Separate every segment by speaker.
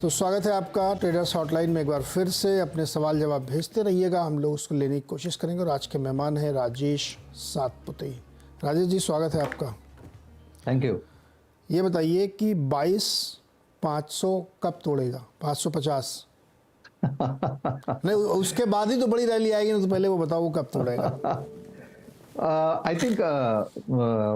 Speaker 1: तो स्वागत है आपका ट्रेडर्स हॉटलाइन में। एक बार फिर से अपने सवाल जवाब भेजते रहिएगा, हम लोग उसको लेने की कोशिश करेंगे। और आज के मेहमान हैं राजेश सातपुते। राजेश जी, स्वागत है आपका।
Speaker 2: Thank you.
Speaker 1: ये बताइए कि 22,500 कब तोड़ेगा? 550 नहीं, उसके बाद ही तो बड़ी रैली आएगी ना, तो पहले वो बताओ वो कब तोड़ेगा।
Speaker 2: I think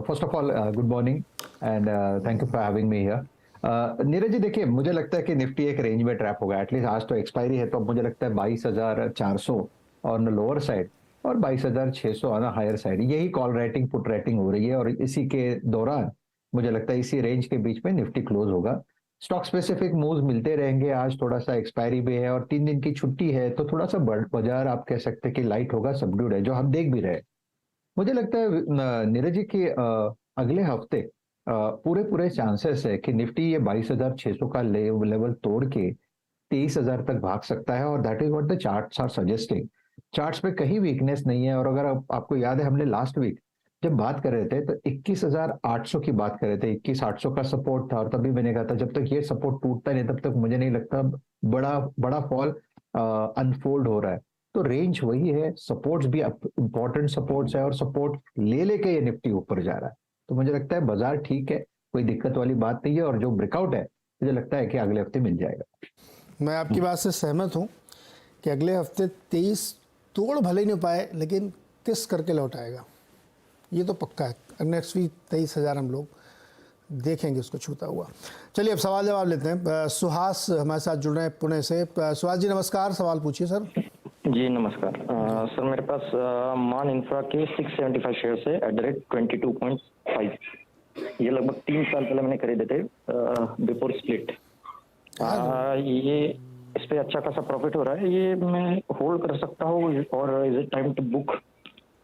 Speaker 2: first of all good morning and thank you for having me here. Neeraj ji, देखिए, मुझे लगता है कि निफ्टी एक रेंज में ट्रैप होगा। एटलीस्ट आज तो एक्सपायरी है, तो अब मुझे लगता है 22,400 ऑन लोअर साइड और 22,600 ऑन हायर साइड, यही कॉल राइटिंग पुट राइटिंग हो रही है। और इसी के दौरान मुझे लगता है इसी रेंज के बीच में निफ्टी क्लोज होगा। स्टॉक स्पेसिफिक मूव्स मिलते रहेंगे। आज थोड़ा सा एक्सपायरी भी है और 3 दिन की छुट्टी है, तो थोड़ा सा बाजार आप कह सकते हैं कि लाइट होगा, सबड्यूड है, जो हम देख भी रहे हैं। मुझे लगता है नीरज जी कि अगले हफ्ते पूरे पूरे चांसेस है कि निफ्टी ये 22,600 का लेवल तोड़ के 23,000 तक भाग सकता है। और that is what the charts are suggesting. Charts पे कहीं वीकनेस नहीं है। और अगर आपको याद है, हमने लास्ट वीक जब बात कर रहे थे तो 21,800 की बात कर रहे थे। 21,800 का सपोर्ट था और तभी मैंने कहा था जब तक ये सपोर्ट टूटता नहीं तब तक मुझे नहीं लगता बड़ा बड़ा फॉल अनफोल्ड हो रहा है। तो रेंज वही है, सपोर्ट्स भी इंपॉर्टेंट सपोर्ट्स है और सपोर्ट ले लेके ये निफ्टी ऊपर जा रहा है। तो मुझे लगता है बाजार ठीक है, कोई दिक्कत वाली बात नहीं है। और जो ब्रेकआउट है मुझे लगता है कि अगले हफ्ते मिल जाएगा।
Speaker 1: मैं आपकी बात से सहमत हूँ कि अगले हफ्ते 23 तोड़ भले नहीं पाए, लेकिन किस करके लौट आएगा ये तो पक्का है। नेक्स्ट वीक 23,000 हम लोग देखेंगे उसको छूता हुआ। चलिए अब सवाल जवाब लेते हैं। सुहास हमारे साथ जुड़ रहे हैं पुणे से। सुहास जी नमस्कार, सवाल पूछिए सर।
Speaker 3: जी नमस्कार। सर मेरे पास मान इंफ्रा के 675 शेयर है एट द रेट 22.5। ये लगभग 3 साल पहले मैंने खरीदे थे बिफोर स्प्लिट। ये इस पे अच्छा खासा प्रॉफिट हो रहा है। ये मैं होल्ड कर सकता हूँ और is it time to book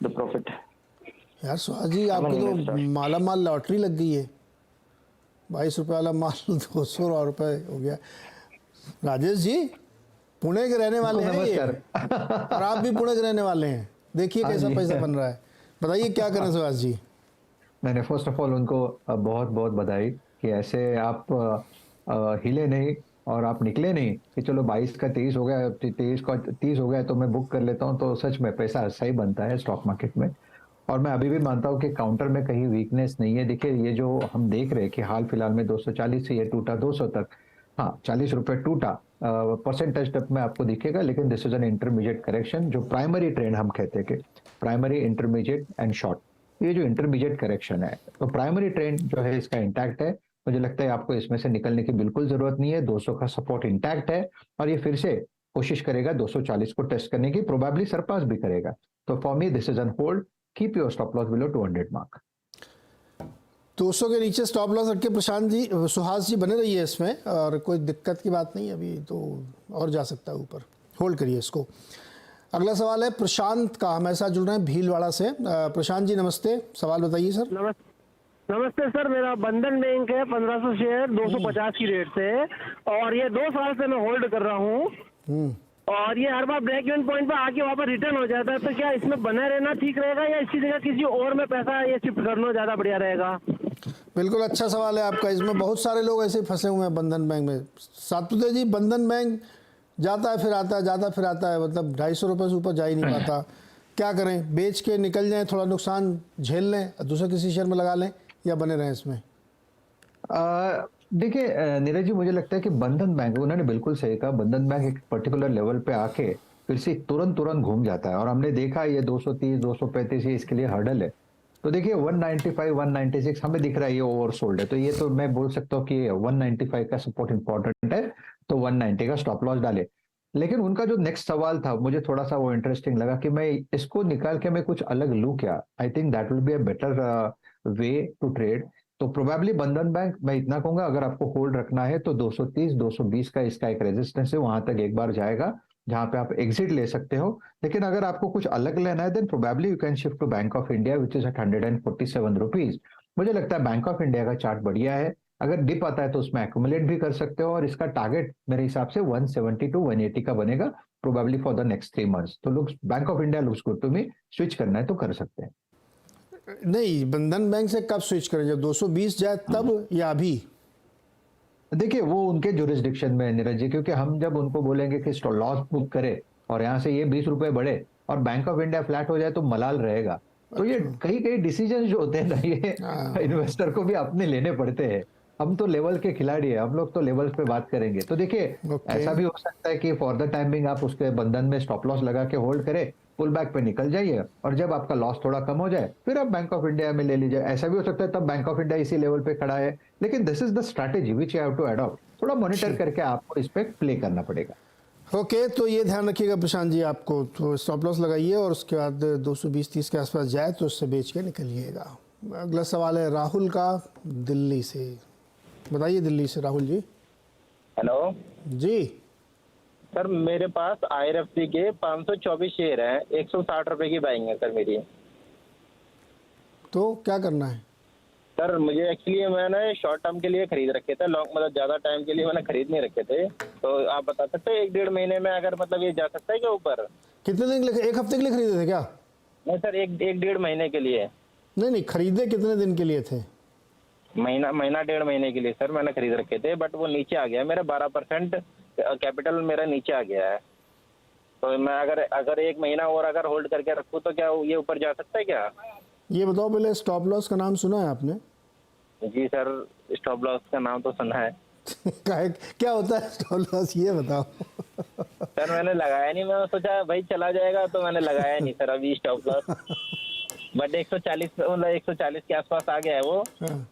Speaker 3: the profit?
Speaker 1: यार सुहास जी, आपकी तो माला माल लॉटरी लग गई है। 22 रुपये वाला माल 200 रुपये हो गया। राजेश जी पुणे के रहने वाले हैं ये, और आप भी पुणे के रहने वाले हैं। देखिए कैसा पैसा बन रहा है। बताइए क्या करें सुहास जी।
Speaker 2: मैंने फर्स्ट ऑफ ऑल उनको बहुत बहुत बधाई कि ऐसे आप हिले नहीं और आप निकले नहीं कि चलो 22 का 23 हो गया, 23 का 30 हो गया तो मैं बुक कर लेता हूँ। तो सच में पैसा सही बनता है स्टॉक मार्केट में। और मैं अभी भी मानता हूँ कि काउंटर में कहीं वीकनेस नहीं है। देखिए, ये जो हम देख रहे हैं कि हाल फिलहाल में 240 से ये टूटा 200 तक, हाँ 40 रुपए टूटा, परसेंटेज स्टेप में आपको दिखेगा। लेकिन this is an intermediate correction, जो प्राइमरी ट्रेंड हम कहते हैं कि प्राइमरी, इंटरमीडिएट एंड शॉर्ट, ये जो इंटरमीडिएट करेक्शन है, तो प्राइमरी ट्रेंड जो है इसका इंटैक्ट है। मुझे लगता है आपको इसमें से निकलने की बिल्कुल जरूरत नहीं है। 200 का सपोर्ट इंटैक्ट है और ये फिर से कोशिश करेगा 240 को टेस्ट करने की, प्रोबेबली सरपास भी करेगा। तो for me this is an hold, keep your stop loss below 200 mark.
Speaker 1: 200 के नीचे स्टॉप लॉस रख के प्रशांत जी, सुहास जी बने रहिए इसमें, और कोई दिक्कत की बात नहीं। अभी तो और जा सकता है ऊपर, होल्ड करिए इसको। अगला सवाल है प्रशांत का, हमारे साथ जुड़ रहे हैं भीलवाड़ा से। प्रशांत जी नमस्ते, सवाल बताइए सर।
Speaker 4: नमस्ते सर, मेरा बंधन बैंक है 1500 शेयर 250 की रेट से, और ये 2 साल से मैं होल्ड कर रहा हूँ। और ये हर बार ब्रेक इवन पॉइंट पर आके वापस रिटर्न हो जाता है। तो क्या इसमें बना रहना ठीक रहेगा या इसकी जगह किसी और में पैसा ये शिफ्ट करना ज्यादा बढ़िया रहेगा?
Speaker 1: बिल्कुल अच्छा सवाल है आपका। इसमें बहुत सारे लोग ऐसे फंसे हुए हैं बंधन बैंक में। सातपुते जी, बंधन बैंक जाता है फिर आता है, जाता फिर आता है, मतलब 250 रुपये से ऊपर जा ही नहीं पाता। क्या करें? बेच के निकल जाएं, थोड़ा नुकसान झेल लें, दूसरे किसी शेयर में लगा लें, या बने रहें इसमें?
Speaker 2: देखिए नीरज जी, मुझे लगता है कि बंधन बैंक, उन्होंने बिल्कुल सही कहा। बंधन बैंक एक पर्टिकुलर लेवल पे आके फिर से तुरंत घूम जाता है। और हमने देखा ये 230, 235 ये इसके लिए हर्डल है। तो देखिए 195, 196 हमें दिख रहा है ये ओवरसोल्ड है। तो ये तो मैं बोल सकता हूँ कि 195 का सपोर्ट इंपॉर्टेंट है, तो 190 का स्टॉप लॉस डाले। लेकिन उनका जो नेक्स्ट सवाल था मुझे थोड़ा सा वो इंटरेस्टिंग लगा कि मैं इसको निकाल के मैं कुछ अलग लूं क्या। I think that will be a better way to trade. तो प्रोबेबली बंधन बैंक मैं इतना कहूंगा, अगर आपको होल्ड रखना है तो 230, 220 का इसका एक रेजिस्टेंस है, वहां तक एक बार जाएगा जहां पे आप एग्जिट ले सकते हो। लेकिन अगर आपको कुछ अलग लेना है then probably you can shift to bank of India which is at 147 rupees. मुझे लगता है बैंक ऑफ इंडिया का चार्ट बढ़िया है। अगर डिप आता है तो उसमें एक्यूमुलेट भी कर सकते हो। और इसका टारगेट मेरे हिसाब से 170 टू 180 का बनेगा probably for the next 3 months. तो looks bank of India looks good to me. Switch करना है तो कर सकते हैं।
Speaker 1: नहीं, बंधन बैंक से कब स्विच करें? जब 220 जाए तब, या अभी?
Speaker 2: देखिए वो उनके जुरिस्डिक्शन में है नीरज जी, क्योंकि हम जब उनको बोलेंगे कि लॉस बुक करे और यहाँ से ये 20 रुपए बढ़े और बैंक ऑफ इंडिया फ्लैट हो जाए तो मलाल रहेगा। तो ये कई कई डिसीजन जो होते हैं ना, ये इन्वेस्टर को भी अपने लेने पड़ते हैं। हम तो लेवल के खिलाड़ी है, हम लोग तो लेवल्स पे बात करेंगे। तो देखिए ऐसा भी हो सकता है कि फॉर द टाइमिंग आप उसके बंधन में स्टॉप लॉस लगा के होल्ड करें, पुल बैक पे निकल जाइए और जब आपका लॉस थोड़ा कम हो जाए फिर आप बैंक ऑफ इंडिया में ले लीजिए। ऐसा भी हो सकता है तब बैंक ऑफ इंडिया इसी लेवल पे खड़ा है, लेकिन this is the strategy which you have to adopt. थोड़ा मॉनिटर करके आपको इस पे प्ले करना पड़ेगा।
Speaker 1: ओके, तो ये ध्यान रखिएगा प्रशांत जी, आपको तो स्टॉप लॉस लगाइए और उसके बाद 220-30 के आसपास जाए तो उससे बेच के निकलिएगा। अगला सवाल है राहुल का दिल्ली से। बताइए दिल्ली से राहुल जी।
Speaker 5: हेलो
Speaker 1: जी,
Speaker 5: सर, मेरे पास IRFC के 524 शेयर हैं, 160 रुपए की बाइंग है सर मेरी।
Speaker 1: तो क्या करना है?
Speaker 5: सर मुझे एक्चुअली मैंने शॉर्ट टर्म के लिए खरीद रखे थे, लॉन्ग मतलब ज्यादा टाइम के लिए मैंने खरीद नहीं रखे थे। तो आप बता सकते हैं 1-1.5 महीने में अगर मतलब ये जा सकता है क्या ऊपर?
Speaker 1: कितने दिन के लिए? एक हफ्ते के लिए खरीदे थे क्या?
Speaker 5: नहीं सर, 1-1.5 महीने के लिए।
Speaker 1: नहीं, खरीदे कितने दिन के लिए थे?
Speaker 5: महीना 1.5 महीने के लिए सर मैंने खरीद रखे थे, बट वो नीचे आ गया, मेरा 12% कैपिटल मेरा नीचे आ गया है। तो मैं अगर 1 महीना और अगर होल्ड करके रखूँ तो क्या ये ऊपर जा सकता है क्या?
Speaker 1: ये बताओ पहले, स्टॉप लॉस का नाम सुना है आपने?
Speaker 5: जी सर, स्टॉप लॉस का नाम तो सुना है।
Speaker 1: क्या होता है स्टॉप लॉस, ये बताओ।
Speaker 5: सर मैंने लगाया नहीं, मैंने सोचा भाई चला जाएगा तो मैंने लगाया नहीं सर अभी स्टॉप लॉस। बट 140 मतलब 140 के आसपास आ गया है वो।
Speaker 1: हाँ।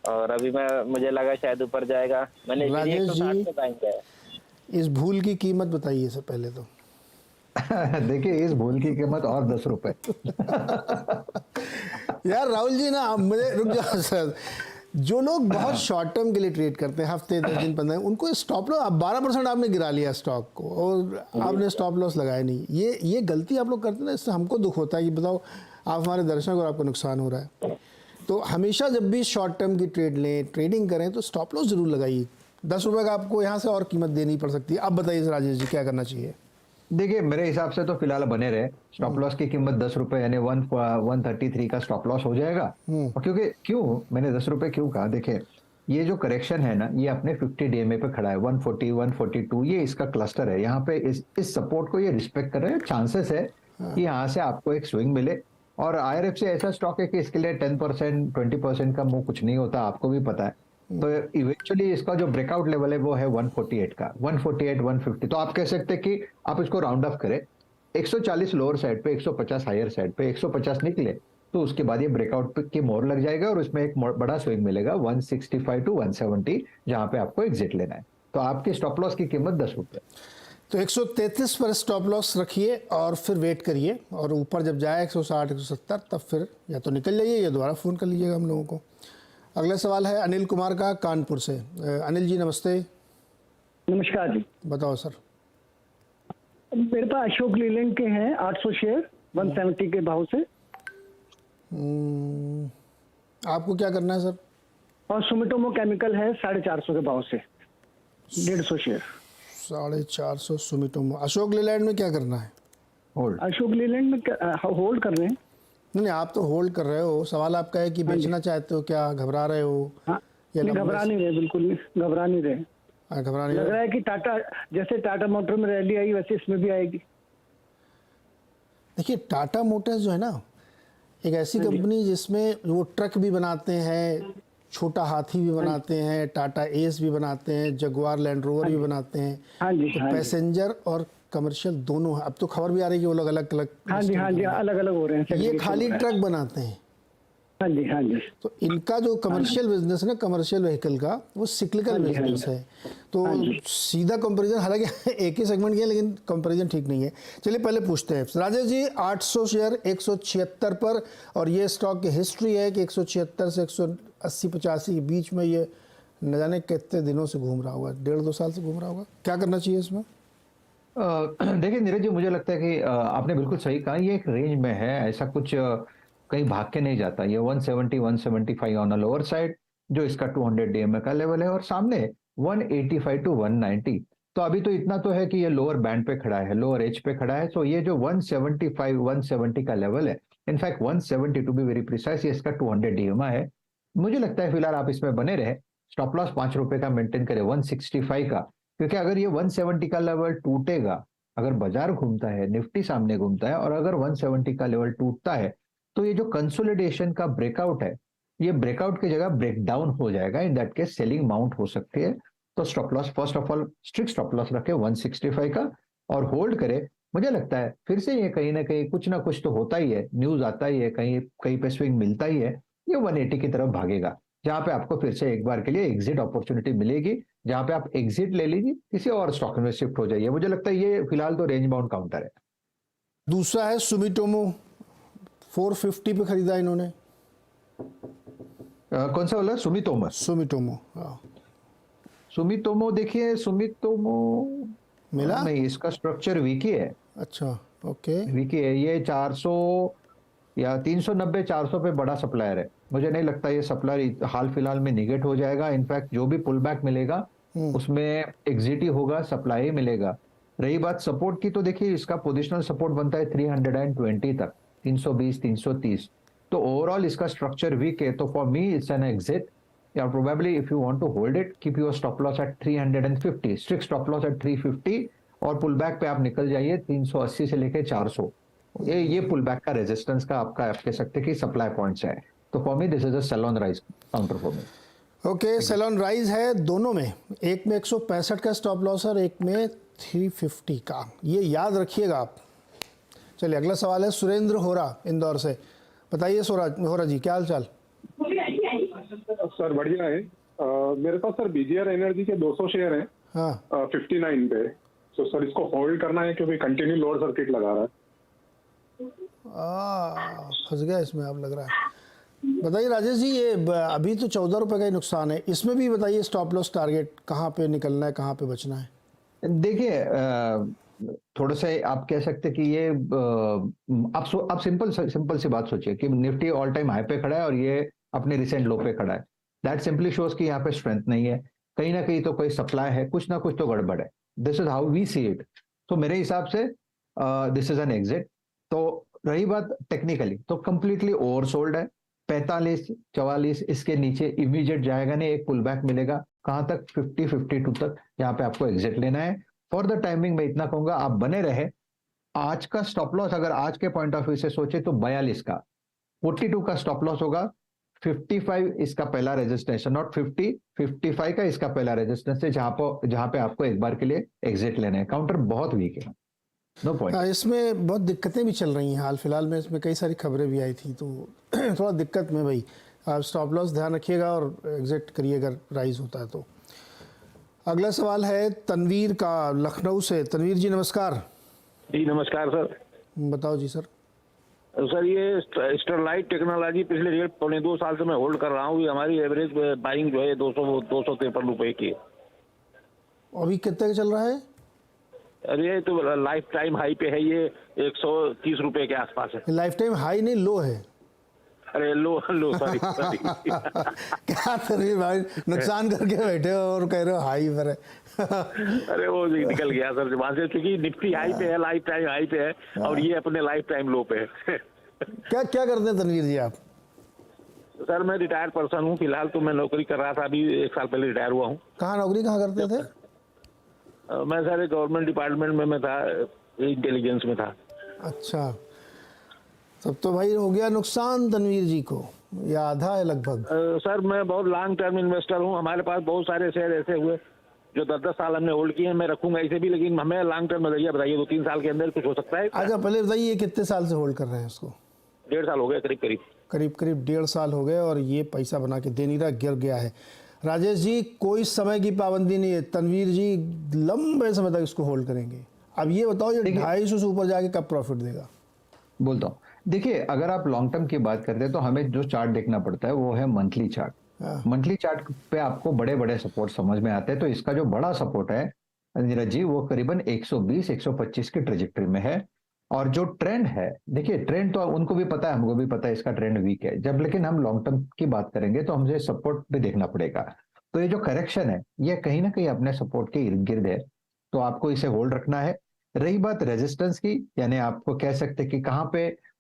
Speaker 5: और अभी मुझे लगा शायद ऊपर जाएगा, मैंने
Speaker 1: राजेश
Speaker 5: 160
Speaker 1: जी,
Speaker 5: पे बाइंग किया है।
Speaker 1: इस भूल की कीमत बताइए सर पहले तो।
Speaker 2: देखिए इस भूल की कीमत और 10 रुपए।
Speaker 1: यार राहुल जी ना, मुझे रुक जाओ सर। जो लोग बहुत शॉर्ट टर्म के लिए ट्रेड करते हैं, हफ्ते 10 दिन 15 दिन, उनको स्टॉप लॉस 12% आपने गिरा लिया स्टॉक को और आपने स्टॉप लॉस लगाया नहीं। ये गलती आप लोग करते हैं ना, इससे हमको दुख होता है कि बताओ आप हमारे दर्शक और आपको नुकसान हो रहा है। तो हमेशा जब भी शॉर्ट टर्म की ट्रेड लें, ट्रेडिंग करें तो स्टॉप लॉस जरूर लगाइए। 10 रुपये का आपको यहाँ से और कीमत देनी पड़ सकती है। अब बताइए राजेश जी, क्या करना चाहिए?
Speaker 2: देखिए मेरे हिसाब से तो फिलहाल बने रहे। स्टॉप लॉस की कीमत 10 रुपए यानी 133 का स्टॉप लॉस हो जाएगा। और क्योंकि क्यों मैंने 10 रुपए क्यों कहा, देखिए ये जो करेक्शन है ना, ये अपने 50 DMA पे खड़ा है। 140 142 ये इसका क्लस्टर है। यहाँ पे इस सपोर्ट को ये रिस्पेक्ट कर रहे हैं। चांसेस है कि यहाँ से आपको एक स्विंग मिले। और IRFC ऐसा स्टॉक है कि इसके लिए 10% 20% का मूव कुछ नहीं होता, आपको भी पता है। तो इवेंचुअली इसका जो ब्रेकआउट लेवल है वो है 148 का, 148 150। तो आप कह सकते हैं कि आप इसको राउंड ऑफ करें 140 लोअर साइड पे, 150 हायर साइड पे, 150 निकले तो उसके बाद ये ब्रेकआउट की मोर लग जाएगा और उसमें एक बड़ा स्विंग मिलेगा 165 to 170, जहां पे आपको एग्जिट लेना है। तो आपकी स्टॉप लॉस की कीमत 10 रुपये।
Speaker 1: तो 133 पर स्टॉप लॉस रखिए और फिर वेट करिए, और ऊपर जब जाए 160 170 तब फिर या तो निकल जाइए या दोबारा फ़ोन कर लीजिएगा हम लोगों को। अगला सवाल है अनिल कुमार का कानपुर से। अनिल जी नमस्ते।
Speaker 6: नमस्कार जी।
Speaker 1: बताओ सर।
Speaker 6: मेरे पास अशोक लीलैंड के हैं 800 शेयर 170 के भाव से।
Speaker 1: आपको क्या करना है सर?
Speaker 6: और सुमिटोमो केमिकल है 450 के भाव से 150 शेयर।
Speaker 1: 450 सुमिटोमो। अशोक लीलैंड में क्या करना है?
Speaker 2: होल्ड।
Speaker 6: अशोक लीलैंड में होल्ड कर रहे हैं।
Speaker 1: नहीं, आप तो होल्ड कर रहे हो। सवाल आपका है कि बेचना चाहते हो, क्या घबरा रहे हो?
Speaker 6: हाँ,
Speaker 1: या
Speaker 6: नहीं घबरा नहीं रहे, बिल्कुल नहीं घबरा नहीं रहे।
Speaker 1: घबरा नहीं
Speaker 6: लग
Speaker 1: रहे?
Speaker 6: रहा है कि टाटा, जैसे टाटा मोटर में रैली आई वैसे इसमें भी आएगी।
Speaker 1: देखिए टाटा मोटर्स जो है ना, एक ऐसी कंपनी जिसमें वो ट्रक भी बनाते हैं, छोटा हाथी भी बनाते हैं, टाटा एस भी बनाते हैं, जगुआर लैंड रोवर भी बनाते हैं।
Speaker 6: हाँ जी,
Speaker 1: तो
Speaker 6: हाँ जी।
Speaker 1: पैसेंजर और कमर्शियल दोनों है। अब तो खबर भी आ रही है कि वो लोग अलग अलग।
Speaker 6: हाँ जी, हाँ जी, अलग अलग हो रहे हैं।
Speaker 1: ये खाली ट्रक बनाते हैं।
Speaker 6: हाँ जी, हाँ जी।
Speaker 1: तो इनका जो कमर्शियल बिजनेस है ना, कमर्शियल व्हीकल का, वो सिक्लिकल बिजनेस है। तो सीधा कंपैरिजन, हालांकि एक ही सेगमेंट की है लेकिन कंपैरिजन ठीक नहीं है। चलिए पहले पूछते हैं राजेश जी, 800 शेयर 176 पर, और ये स्टॉक की हिस्ट्री है कि 176 से 180-85 के बीच में ये न जाने कितने दिनों से घूम रहा होगा, 1.5-2 साल से घूम रहा होगा। क्या करना चाहिए इसमें?
Speaker 2: देखिए नीरज जी, मुझे लगता है कि आपने बिल्कुल सही कहा। ये एक रेंज में है, ऐसा कुछ कहीं भाग के नहीं जाता। ये 170 175 ऑन अ लोअर साइड जो इसका 200 DMA का लेवल है, और सामने 185 to 190। तो अभी तो इतना तो है कि ये लोअर बैंड पे खड़ा है, लोअर एज पे खड़ा है। तो ये जो 175 170 का लेवल है, in fact 170 to be very precise, ये इसका 200 DMA है। मुझे लगता है फिलहाल आप इसमें बने रहे। स्टॉप लॉस 5 रुपए का मेंटेन करे 165 का, क्योंकि अगर ये 170 का लेवल टूटेगा, अगर बाजार घूमता है, निफ्टी सामने घूमता है और अगर 170 का लेवल टूटता है, तो ये जो कंसोलिडेशन का ब्रेकआउट है, ये ब्रेकआउट की जगह ब्रेकडाउन हो जाएगा। In that case selling mount हो सकती है। तो stop loss first of all strict stop loss रखे 165 का और होल्ड करे। मुझे लगता है फिर से ये कहीं ना कहीं कुछ ना कुछ तो होता ही है, न्यूज आता ही है, कहीं कहीं पे स्विंग मिलता ही है, ये 180 की तरफ भागेगा, जहां पे आपको फिर से एक बार के लिए एग्जिट अपॉर्चुनिटी मिलेगी, जहां पे आप एग्जिट ले लीजिए, किसी और स्टॉक में शिफ्ट हो जाइए। मुझे लगता है ये फिलहाल तो रेंज बाउंड काउंटर है।
Speaker 1: दूसरा है सुमिटोमो, 450 पे खरीदा इन्होंने।
Speaker 2: कौन सा वाला? सुमितोमो।
Speaker 1: सुमिटोमो, हाँ।
Speaker 2: सुमितोमो देखिए, सुमितोमो
Speaker 1: मिला
Speaker 2: नहीं, इसका स्ट्रक्चर वीकी है।
Speaker 1: अच्छा, ओके।
Speaker 2: वीकी है ये। 400 या 390 400 पे बड़ा सप्लायर है। मुझे नहीं लगता ये सप्लायर हाल फिलहाल में निगेट हो जाएगा। इनफैक्ट जो भी पुल बैक मिलेगा उसमें एग्जिट ही होगा, सप्लाई ही मिलेगा। रही बात सपोर्ट की, तो देखिए इसका पोजिशनल सपोर्ट बनता है 320 तक, 320 330। तो ओवरऑल इसका स्ट्रक्चर वीक है। तो for me it's an exit, या probably if you want to hold it, keep your stop loss at 350, strict stop loss at 350, और पुल बैक पे आप निकल जाइए 380 से लेके 400। ये पुल बैक का रेजिस्टेंस का आपका आप कह सकते हैं कि सप्लाई पॉइंट्स है। तो for me this is a sell on rise counter for me.
Speaker 1: Okay, sell on rise है दोनों में, एक में 165 का स्टॉप लॉस और एक में 350 का, ये याद रखिएगा आप। चलिए अगला सवाल है सुरेंद्र होरा इंदौर से। बताइए होरा जी, क्या हाल चाल?
Speaker 7: सर बढ़िया है। मेरे पास सर बीजीआर एनर्जी के 200 शेयर हैं,
Speaker 1: हाँ
Speaker 7: 59 पे। तो सर इसको होल्ड करना है क्योंकि कंटिन्यू लोअर सर्किट लगा रहा है।
Speaker 1: फंस गया इसमें आप, लग रहा है। बताइए राजेश जी, ये अभी तो 14 रुपए का ही नुकसान है, इसमें भी बताइए स्टॉप लॉस टारगेट कहाँ पे निकलना है, कहाँ पे बचना है?
Speaker 2: देखिए थोड़ा सा आप कह सकते कि ये आप सिंपल सी बात सोचिए कि निफ्टी ऑल टाइम हाई पे खड़ा है और ये अपने रिसेंट लो पे खड़ा है। दैट सिंपली शोज कि यहाँ पे स्ट्रेंथ नहीं है, कहीं ना कहीं तो कोई सप्लाई है, कुछ ना कुछ तो गड़बड़ है। This is how we see it. तो मेरे हिसाब से दिस इज एन एग्जिट। तो रही बात टेक्निकली, तो कंप्लीटली ओवरसोल्ड है। 45 44 इसके नीचे इमीडिएट जाएगा नहीं, एक पुल बैक मिलेगा कहां तक? 50 52 तक, जहां पे आपको एग्जिट लेना है। फॉर द टाइमिंग मैं इतना कहूंगा, आप बने रहे। आज का स्टॉप लॉस अगर आज के पॉइंट ऑफ व्यू से सोचे तो 42 का, 42 का स्टॉप लॉस होगा, 55 इसका पहला रेजिस्टेंस, नॉट 50, 55 का इसका पहला रेजिस्टेंस है, जहां पे आपको एक बार के लिए एग्जिट लेना है। काउंटर बहुत वीक है, नो पॉइंट।
Speaker 1: इसमें बहुत दिक्कतें भी चल रही हैं हाल फिलहाल में, इसमें कई सारी खबरें भी आई थी, तो थोड़ा दिक्कत में भाई आप स्टॉप लॉस ध्यान रखिएगा और एग्जिट करिए अगर राइज होता है तो। अगला सवाल है तनवीर का, लखनऊ से। तनवीर जी नमस्कार।
Speaker 8: जी नमस्कार सर।
Speaker 1: बताओ जी सर।
Speaker 8: सर ये स्टरलाइट टेक्नोलॉजी पिछले 1.5-2 साल से मैं होल्ड कर रहा हूँ। ये हमारी एवरेज बाइंग जो है 253 रुपए की।
Speaker 1: अभी कितने का चल रहा है?
Speaker 8: अरे ये तो लाइफ टाइम हाई पे है, ये 130 रुपए के आसपास है।
Speaker 1: लाइफ टाइम हाई नहीं, लो है।
Speaker 8: अरे लो सॉरी
Speaker 1: क्या तनवीर भाई, नुकसान करके बैठे हो और कह रहे हो हाई पर है।
Speaker 8: अरे वो निकल गया सर वहां से, क्योंकि निफ्टी हाई पे है, लाइफ टाइम हाई पे है और ये अपने लाइफ टाइम लो पे है।
Speaker 1: क्या करते हैं तनवीर जी आप?
Speaker 8: सर मैं रिटायर्ड पर्सन हूँ फिलहाल। तो मैं नौकरी कर रहा था, अभी 1 साल पहले रिटायर हुआ हूँ।
Speaker 1: कहाँ नौकरी करते थे?
Speaker 8: मैं सर गवर्नमेंट डिपार्टमेंट में मैं था, इंटेलिजेंस में था।
Speaker 1: अच्छा, तब तो भाई हो गया नुकसान तनवीर जी को, या आधा है लगभग?
Speaker 8: सर मैं बहुत लॉन्ग टर्म इन्वेस्टर हूँ। हमारे पास बहुत सारे शेयर ऐसे हुए जो 10-10 साल हमने होल्ड किए हैं। मैं रखूंगा ऐसे भी, लेकिन हमें लॉन्ग टर्म नजरिया बताइए, 2-3 साल के अंदर कुछ हो सकता है?
Speaker 1: अच्छा पहले बताइए कितने साल से होल्ड कर रहे हैं इसको?
Speaker 8: 1.5 साल हो गया करीब।
Speaker 1: करीब 1.5 साल हो गए और ये पैसा बना के दे नहीं रहा, गिर गया है। राजेश जी कोई समय की पाबंदी नहीं है, तनवीर जी लंबे समय तक इसको होल्ड करेंगे। अब ये बताओ ये 250 से ऊपर जाके कब प्रॉफिट देगा?
Speaker 2: बोलता हूँ, देखिए अगर आप लॉन्ग टर्म की बात करते हैं तो हमें जो चार्ट देखना पड़ता है वो है मंथली चार्ट। मंथली चार्ट पे आपको बड़े बड़े सपोर्ट समझ में आते हैं। तो इसका जो बड़ा सपोर्ट है नीरज जी, वो करीबन 120-125 की ट्रेजेक्टरी में है। और जो ट्रेंड है, देखिए ट्रेंड तो उनको भी पता है, हमको भी पता है इसका ट्रेंड वीक है जब, लेकिन हम लॉन्ग टर्म की बात करेंगे तो हमसे सपोर्ट भी देखना पड़ेगा। तो ये जो करेक्शन है ये कहीं ना कहीं अपने सपोर्ट के इर्द गिर्द है, तो आपको इसे होल्ड रखना है। रही बात रेजिस्टेंस की, यानी आपको कह सकते हैं कि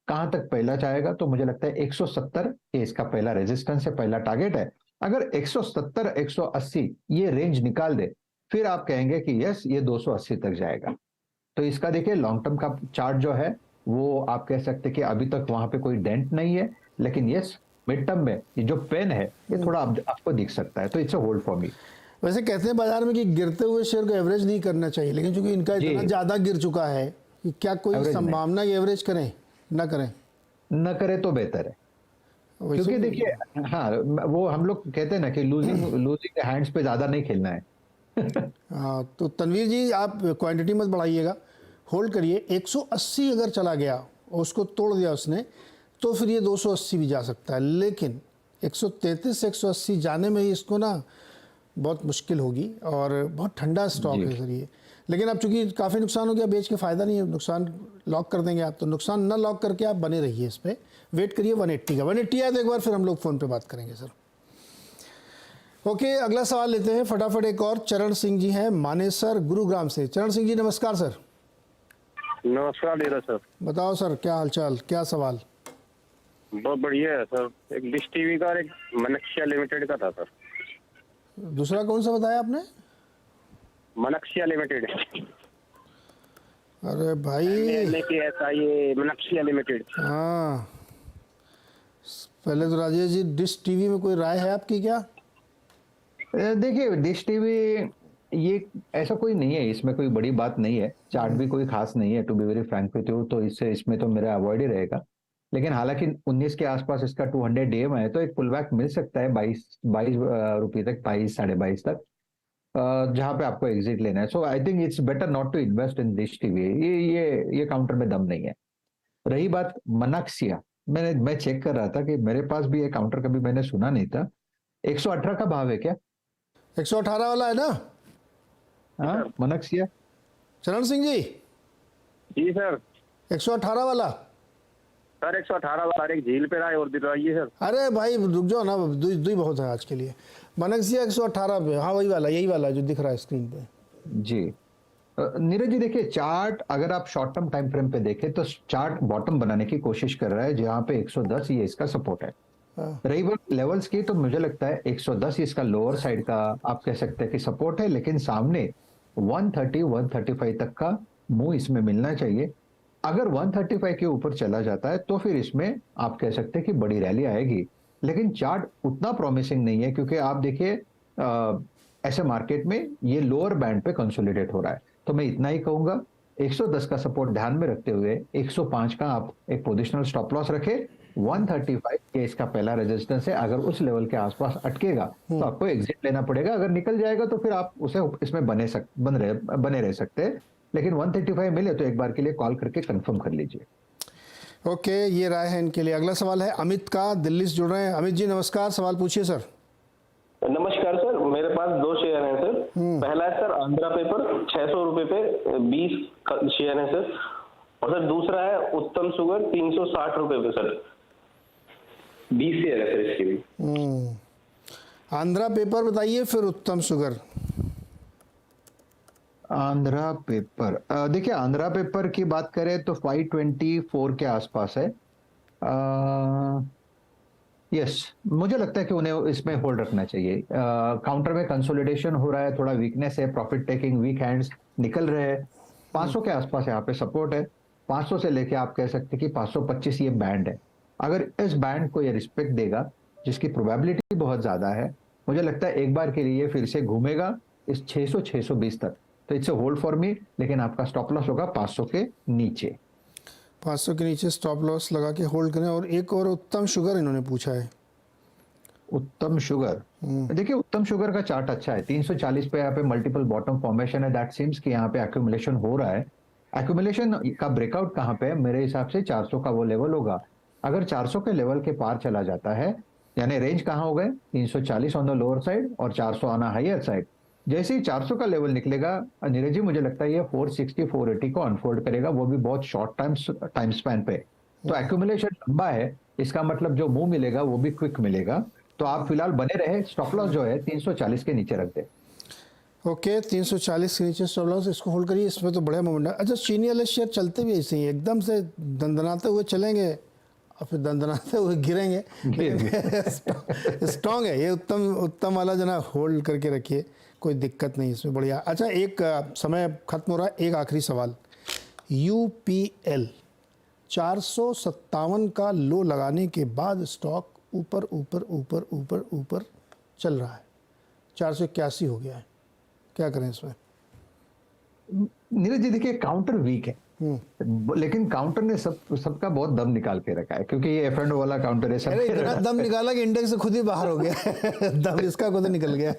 Speaker 2: कहां तक पहला चाहेगा, तो मुझे लगता है 170 ये इसका पहला रेजिस्टेंस है, पहला टारगेट है। अगर 170 180 ये रेंज निकाल दे, फिर आप कहेंगे कि यस ये 280 तक जाएगा। तो इसका देखिए लॉन्ग टर्म का चार्ट जो है वो आप कह सकते हैं कि अभी तक वहां पे कोई डेंट नहीं है, लेकिन यस मिड टर्म में ये जो पेन है ये थोड़ा आपको दिख सकता है, तो it's a hold for me.
Speaker 1: वैसे कहते हैं बाजार में कि गिरते हुए शेयर को एवरेज नहीं करना चाहिए, लेकिन चूंकि इनका इतना ज़्यादा गिर चुका है कि क्या कोई संभावना कि एवरेज करें ना करें?
Speaker 2: न करे तो बेहतर है, क्योंकि देखिए हाँ वो हम लोग कहते हैं ना कि लूजिंग हैंड्स पे ज्यादा नहीं खेलना है।
Speaker 1: हाँ, तो तनवीर जी आप क्वांटिटी मत बढ़ाइएगा, होल्ड करिए। 180 अगर चला गया और उसको तोड़ दिया उसने, तो फिर ये 280 भी जा सकता है, लेकिन 133 से 180 जाने में ही इसको ना बहुत मुश्किल होगी, और बहुत ठंडा स्टॉक है सर ये। लेकिन अब चूंकि काफ़ी नुकसान हो गया, बेच के फ़ायदा नहीं है, नुकसान लॉक कर देंगे आप, तो नुकसान ना लॉक करके आप बने रहिए इस पर, वेट करिए 180 का। 180 आए तो एक बार फिर हम लोग फ़ोन पे बात करेंगे सर। ओके, अगला सवाल लेते हैं फटाफट एक और। चरण सिंह जी हैं मानेसर गुरुग्राम से। चरण सिंह जी नमस्कार सर।
Speaker 9: नमस्कार नीरज सर।
Speaker 1: बताओ सर क्या हालचाल, क्या सवाल?
Speaker 9: बहुत बढ़िया है सर। एक डिश टीवी का और एक मनक्षिया लिमिटेड का था सर।
Speaker 1: दूसरा कौन सा बताया आपने?
Speaker 9: मनक्षिया लिमिटेड।
Speaker 1: अरे भाई
Speaker 9: ऐसा ये मनक्षिया लिमिटेड।
Speaker 1: हाँ, पहले तो राजेश जी डिश टीवी में कोई राय है आपकी क्या?
Speaker 2: देखिए डिश टीवी ये ऐसा कोई नहीं है, इसमें कोई बड़ी बात नहीं है, चार्ट भी कोई खास नहीं है to be very frank with you, तो इसमें तो मेरा अवॉइड ही रहेगा। लेकिन हालांकि 19 के आसपास इसका 200 डीएम है, तो एक पुल बैक मिल सकता है 22 रुपये तक, 22 साढ़े 22 तक, जहां पे आपको एग्जिट लेना है। So I think it's better not to invest in Dish TV. ये काउंटर में दम नहीं है। रही बात मनाक्सिया, मैं चेक कर रहा था कि मेरे पास भी ये काउंटर कभी मैंने सुना नहीं था। 118 का भाव है क्या?
Speaker 1: 118 वाला है ना?
Speaker 2: हाँ मनाक्सिया।
Speaker 1: चरण सिंह जी
Speaker 9: जी सर।
Speaker 1: 118 वाला
Speaker 9: सर 118 वाला एक झील पे रहा है और दिलवाइए सर।
Speaker 1: अरे भाई रुक जाओ ना, दुई बहुत है आज के लिए। मनक्सिया 118 पे, हाँ वही वाला, यही वाला जो दिख रहा है स्क्रीन पे।
Speaker 2: जी नीरज जी देखिए चार्ट अगर आप शॉर्ट टर्म टाइम फ्रेम पे देखें तो चार्ट बॉटम बनाने की कोशिश कर रहा है, जहां पे 110 ये इसका सपोर्ट है। रही बात लेवल्स की, तो मुझे लगता है 110 इसका लोअर साइड का आप कह सकते हैं कि सपोर्ट है, लेकिन सामने 130 135 तक का मूव इसमें मिलना चाहिए। अगर 135 के ऊपर चला जाता है तो फिर इसमें आप कह सकते हैं कि बड़ी रैली आएगी, लेकिन चार्ट उतना प्रॉमिसिंग नहीं है, क्योंकि आप देखिए ऐसे मार्केट में ये लोअर बैंड पे कंसोलिडेट हो रहा है। तो मैं इतना ही कहूंगा, 110 का सपोर्ट ध्यान में रखते हुए 105 का आप एक पोजिशनल स्टॉप लॉस रखें। 135 के इसका पहला रेजिस्टेंस है, अगर उस लेवल के आसपास अटकेगा तो आपको एग्जिट लेना पड़ेगा। अगर निकल जाएगा तो फिर आप उसे इसमें बने रह सकते हैं, लेकिन 135 मिले तो एक बार के लिए कॉल करके कंफर्म कर लीजिए।
Speaker 1: ओके, ये राय है इनके लिए। अगला सवाल है अमित का, दिल्ली से जुड़ रहे हैं। अमित जी नमस्कार, सवाल पूछिए सर।
Speaker 10: नमस्कार सर, मेरे पास 2 शेयर हैं सर। पहला है सर आंध्रा पेपर, 600 रुपए पे 20 शेयर हैं सर। और सर दूसरा है उत्तम शुगर, 360 रुपए पे सर 20 शेयर है सर इसके भी।
Speaker 1: आंध्रा पेपर बताइए, फिर उत्तम शुगर।
Speaker 2: आंध्रा पेपर देखिए आंध्रा पेपर की बात करें तो 524 के आसपास है। यस मुझे लगता है कि उन्हें इसमें होल्ड रखना चाहिए। काउंटर में कंसोलिडेशन हो रहा है, थोड़ा वीकनेस है, प्रॉफिट टेकिंग वीक हैंड्स निकल रहे हैं। 500 के आसपास यहाँ पे सपोर्ट है। 500 से लेके आप कह सकते हैं कि 525 ये बैंड है। अगर इस बैंड को ये रिस्पेक्ट देगा, जिसकी प्रोबेबिलिटी बहुत ज्यादा है, मुझे लगता है एक बार के लिए फिर से घूमेगा इस 600-620 तक, तो इट्स होल्ड फॉर मी। लेकिन आपका स्टॉप लॉस होगा 500 के नीचे।
Speaker 1: 500 के नीचे स्टॉप लॉस लगा के होल्ड करें। और एक और उत्तम शुगर इन्होंने पूछा है।
Speaker 2: उत्तम शुगर देखिए उत्तम शुगर का चार्ट अच्छा है। 340 पे यहाँ पे मल्टीपल बॉटम फॉर्मेशन है। दैट सीम्स कि यहाँ पे एक्यूमुलेशन हो रहा है। एक्यूमुलेशन का ब्रेकआउट कहाँ पे है? मेरे हिसाब से 400 का वो लेवल होगा। अगर 400 के लेवल के पार चला जाता है, यानी रेंज कहाँ हो गए? 340 ऑन द लोअर साइड और 400 ऑन हायर साइड। जैसे ही 400 का लेवल निकलेगा नीरज जी, मुझे लगता है ये 460 480 को अनफोल्ड करेगा, वो भी बहुत शॉर्ट टाइम स्पैन पे। तो एक्यूमुलेशन लंबा है, इसका मतलब जो मूव मिलेगा वो भी क्विक मिलेगा। तो आप फिलहाल बने रहे, स्टॉप लॉस जो है 340 के नीचे रख दे।
Speaker 1: ओके, 340 के नीचे स्टॉप लॉस, इसको होल्ड करिए। इसमें तो बड़ा मोमेंट है। अच्छा, चीनी वाले शेयर चलते भी ऐसे ही एकदम से दंदनाते हुए चलेंगे, और फिर दंदनाते हुए गिरेंगे। स्ट्रॉन्ग है ये, उत्तम वाला जो ना होल्ड करके रखिए, कोई दिक्कत नहीं इसमें, बढ़िया। अच्छा, एक समय खत्म हो रहा है, एक आखिरी सवाल। UPL 457 का लो लगाने के बाद स्टॉक ऊपर ऊपर ऊपर ऊपर ऊपर चल रहा है, 481 हो गया है, क्या करें इसमें?
Speaker 2: नीरज जी देखिए, काउंटर वीक है, लेकिन काउंटर ने सबका बहुत दम निकाल के रखा है, क्योंकि ये F&O वाला काउंटर है।
Speaker 1: अरे इतना दम निकाला कि इंडेक्स से खुद ही बाहर हो गया। दम इसका खुद निकल गया।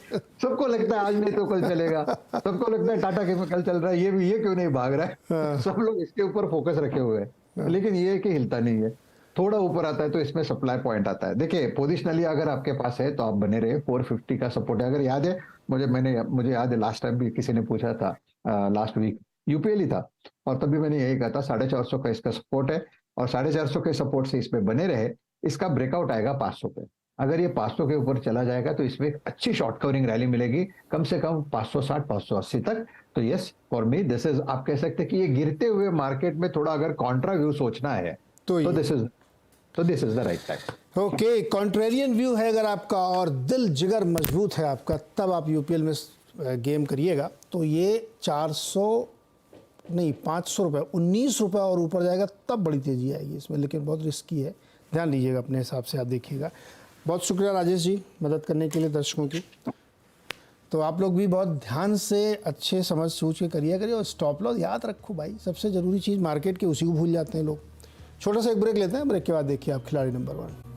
Speaker 2: सबको लगता है आज नहीं तो कल चलेगा, सबको लगता है टाटा केमिकल चल रहा है, ये क्यों नहीं भाग रहा है। सब लोग इसके ऊपर फोकस रखे हुए हैं, लेकिन ये कि हिलता नहीं है। थोड़ा ऊपर आता है तो इसमें सप्लाई पॉइंट आता है। देखिए पोजिशनली अगर आपके पास है तो आप बने रहे, 450 का सपोर्ट है। अगर याद है मुझे याद है लास्ट टाइम भी किसी ने पूछा था, लास्ट वीक UPL ही था, और तभी मैंने यही कहा था 450 का इसका सपोर्ट है, और 450 के सपोर्ट से इसमें बने रहे। इसका ब्रेकआउट आएगा 500 पे। अगर ये 500 के ऊपर चला जाएगा तो इसमें एक अच्छी शॉर्ट कवरिंग रैली मिलेगी, कम से कम 560 580 तक। तो yes, for me this is, आप कह सकते हैं कि ये गिरते हुए मार्केट में थोड़ा अगर कॉन्ट्रा व्यू सोचना है तो this is the right time.
Speaker 1: Okay, contrarian view है अगर आपका और दिल जिगर मजबूत है आपका, तब आप UPL में गेम करिएगा। तो ये 500 रुपये, 19 रुपये और ऊपर जाएगा तब बड़ी तेज़ी आएगी इसमें, लेकिन बहुत रिस्की है, ध्यान दीजिएगा अपने हिसाब से, आप देखिएगा। बहुत शुक्रिया राजेश जी मदद करने के लिए दर्शकों की। तो आप लोग भी बहुत ध्यान से अच्छे समझ सोच के करिए, और स्टॉप लॉस याद रखो भाई, सबसे ज़रूरी चीज़ मार्केट की, उसी को भूल जाते हैं लोग। छोटा सा एक ब्रेक लेते हैं, ब्रेक के बाद देखिए आप खिलाड़ी नंबर 1।